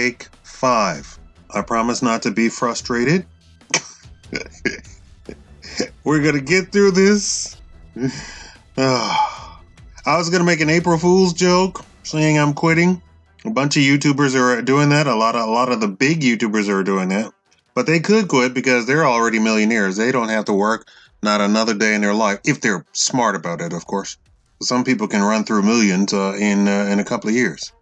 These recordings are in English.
Take 5. I promise not to be frustrated. We're going to get through this. I was going to make an April Fool's joke saying I'm quitting. A bunch of YouTubers are doing that. A lot of the big YouTubers are doing that. But they could quit because they're already millionaires. They don't have to work not another day in their life, if they're smart about it, of course. Some people can run through millions in a couple of years.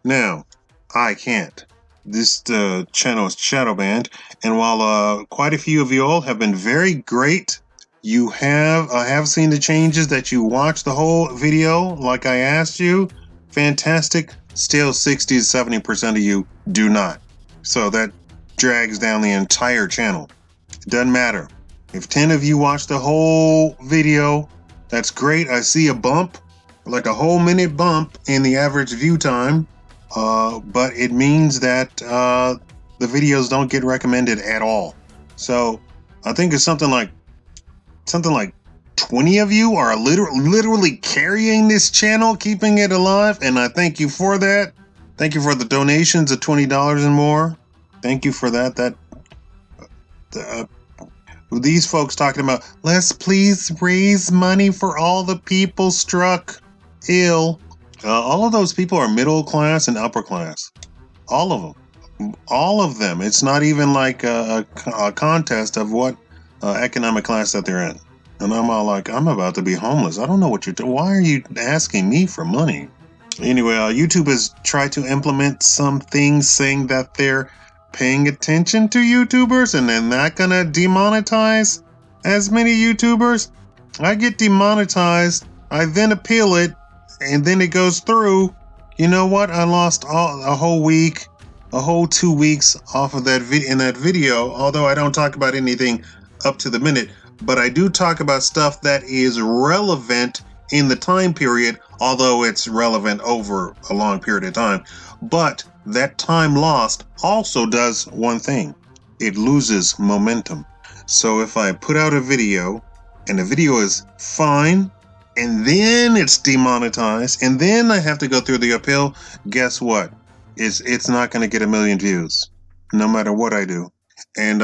Now, I can't. This channel is shadow banned, and while quite a few of you all have been very great, I have seen the changes that you watch the whole video like I asked you. Fantastic. Still 60 to 70% of you do not. So that drags down the entire channel. It doesn't matter. If 10 of you watch the whole video, that's great. I see a bump, like a whole minute bump in the average view time. But it means that the videos don't get recommended at all. So I think it's something like 20 of you are literally carrying this channel, keeping it alive, and I thank you for that. Thank you for the donations of $20 and more. Thank you for that. These folks talking about, let's please raise money for all the people struck ill. All of those people are middle class and upper class. All of them. All of them. It's not even like a contest of what economic class that they're in. And I'm all like, I'm about to be homeless. I don't know what you're doing. Why are you asking me for money? Anyway, YouTube has tried to implement some things saying that they're paying attention to YouTubers and they're not going to demonetize as many YouTubers. I get demonetized. I then appeal it. And then it goes through. You know what? I lost a whole week, a whole 2 weeks off of that video. Although I don't talk about anything up to the minute, but I do talk about stuff that is relevant in the time period. Although it's relevant over a long period of time, but that time lost also does one thing: it loses momentum. So if I put out a video and the video is fine, and then it's demonetized, and then I have to go through the appeal, guess what? It's not going to get 1 million views, no matter what I do. And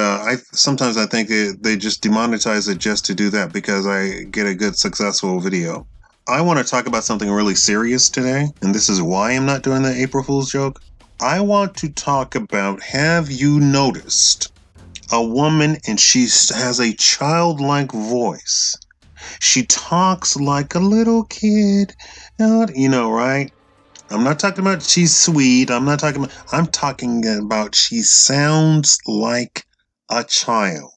sometimes I think they just demonetize it just to do that because I get a good, successful video. I want to talk about something really serious today, and this is why I'm not doing the April Fool's joke. I want to talk about, have you noticed a woman and she has a childlike voice? She talks like a little kid, you know, right? I'm not talking about she's sweet. I'm talking about she sounds like a child.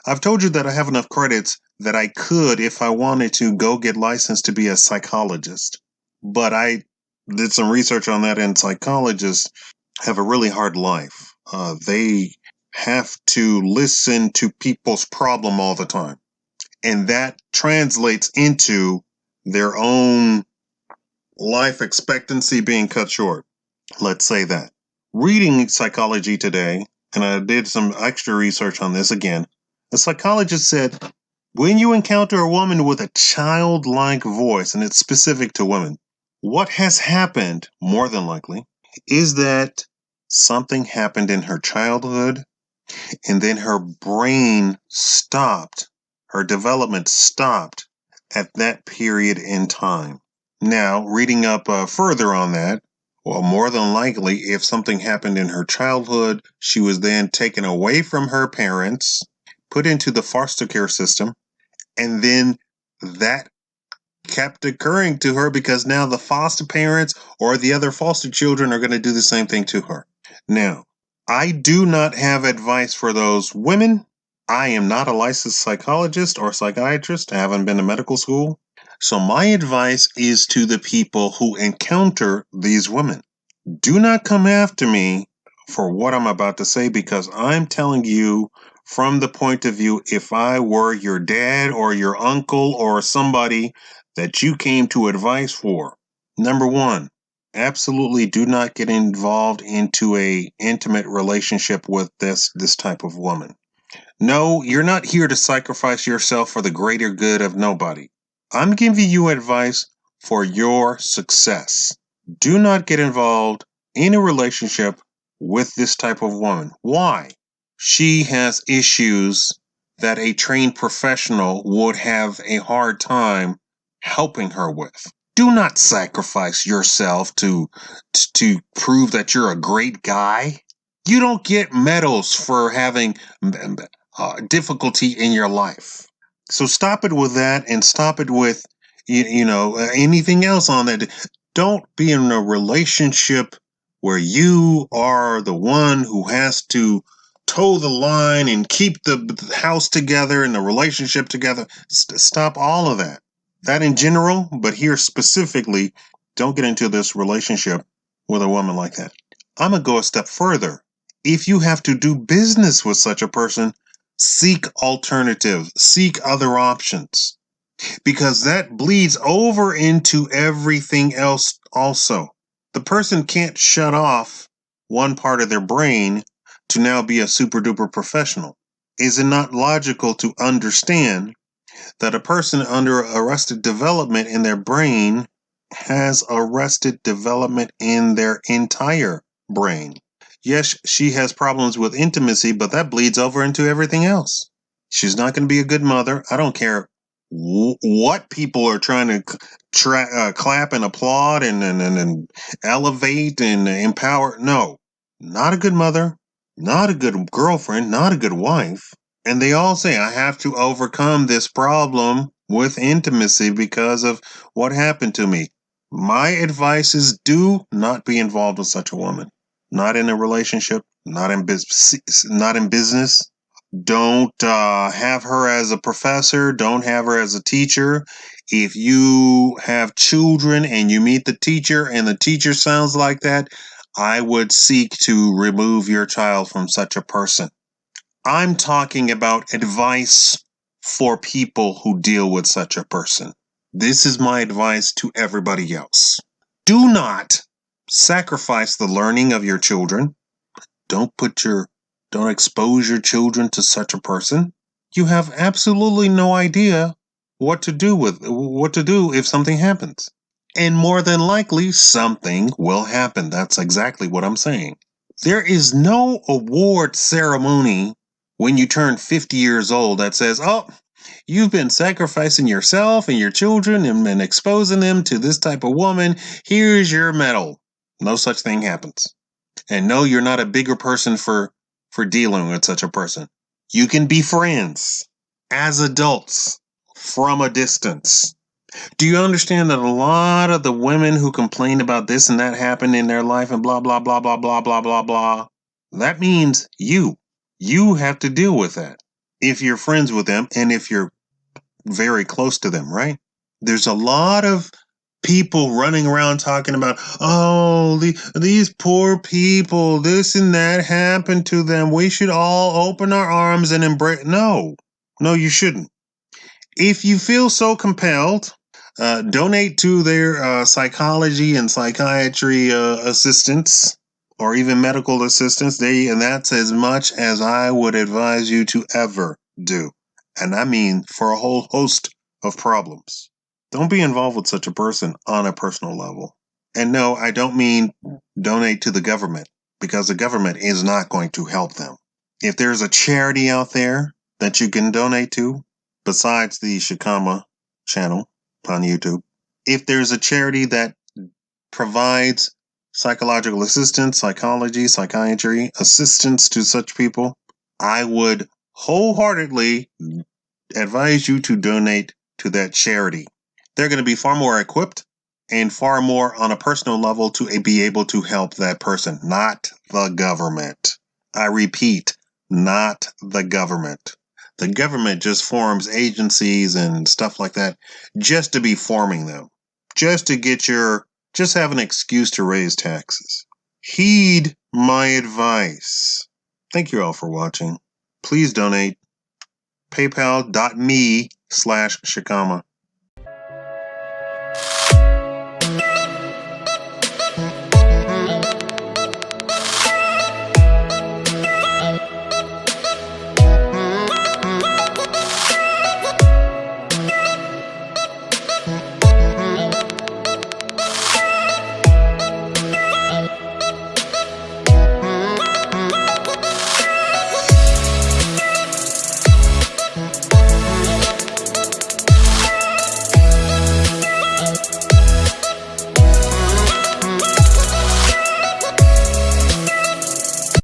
I've told you that I have enough credits that I could, if I wanted to, go get licensed to be a psychologist. But I did some research on that, and psychologists have a really hard life. They have to listen to people's problem all the time. And that translates into their own life expectancy being cut short. Let's say that. Reading Psychology Today, and I did some extra research on this again, a psychologist said, when you encounter a woman with a childlike voice, and it's specific to women, what has happened, more than likely, is that something happened in her childhood, and then her brain stopped. Her development stopped at that period in time. Now, reading up further on that, well, more than likely, if something happened in her childhood, she was then taken away from her parents, put into the foster care system, and then that kept occurring to her because now the foster parents or the other foster children are going to do the same thing to her. Now, I do not have advice for those women. I am not a licensed psychologist or psychiatrist. I haven't been to medical school. So my advice is to the people who encounter these women. Do not come after me for what I'm about to say, because I'm telling you from the point of view, if I were your dad or your uncle or somebody that you came to advice for. Number one, absolutely do not get involved into a intimate relationship with this type of woman. No, you're not here to sacrifice yourself for the greater good of nobody. I'm giving you advice for your success. Do not get involved in a relationship with this type of woman. Why? She has issues that a trained professional would have a hard time helping her with. Do not sacrifice yourself to prove that you're a great guy. You don't get medals for having difficulty in your life. So stop it with that, and stop it with anything else on that. Don't be in a relationship where you are the one who has to toe the line and keep the house together and the relationship together. Stop all of that. That in general, but here specifically, don't get into this relationship with a woman like that. I'm going to go a step further. If you have to do business with such a person, seek alternatives, seek other options, because that bleeds over into everything else also. The person can't shut off one part of their brain to now be a super duper professional. Is it not logical to understand that a person under arrested development in their brain has arrested development in their entire brain? Yes, she has problems with intimacy, but that bleeds over into everything else. She's not going to be a good mother. I don't care what people are trying to clap and applaud and elevate and empower. No, not a good mother, not a good girlfriend, not a good wife. And they all say, I have to overcome this problem with intimacy because of what happened to me. My advice is, do not be involved with such a woman. Not in a relationship, not in business. Don't have her as a professor. Don't have her as a teacher. If you have children and you meet the teacher and the teacher sounds like that, I would seek to remove your child from such a person. I'm talking about advice for people who deal with such a person. This is my advice to everybody else. Do not sacrifice the learning of your children. Don't expose your children to such a person. You have absolutely no idea what to do if something happens. And more than likely, something will happen. That's exactly what I'm saying. There is no award ceremony when you turn 50 years old that says, oh, you've been sacrificing yourself and your children and exposing them to this type of woman. Here's your medal. No such thing happens. And no, you're not a bigger person for dealing with such a person. You can be friends as adults from a distance. Do you understand that a lot of the women who complain about this and that happened in their life and blah, blah, blah, blah, blah, blah, blah, blah, that means you have to deal with that if you're friends with them and if you're very close to them, right? There's a lot of people running around talking about, oh, these poor people, this and that happened to them. We should all open our arms and embrace. No, you shouldn't. If you feel so compelled, donate to their psychology and psychiatry assistants or even medical assistants. And that's as much as I would advise you to ever do. And I mean for a whole host of problems. Don't be involved with such a person on a personal level. And no, I don't mean donate to the government, because the government is not going to help them. If there's a charity out there that you can donate to, besides the Shikama channel on YouTube, if there's a charity that provides psychological assistance, psychology, psychiatry, assistance to such people, I would wholeheartedly advise you to donate to that charity. They're going to be far more equipped and far more on a personal level to be able to help that person, not the government. I repeat, not the government. The government just forms agencies and stuff like that just to be forming them, just to just have an excuse to raise taxes. Heed my advice. Thank you all for watching. Please donate. PayPal.me/Shikama.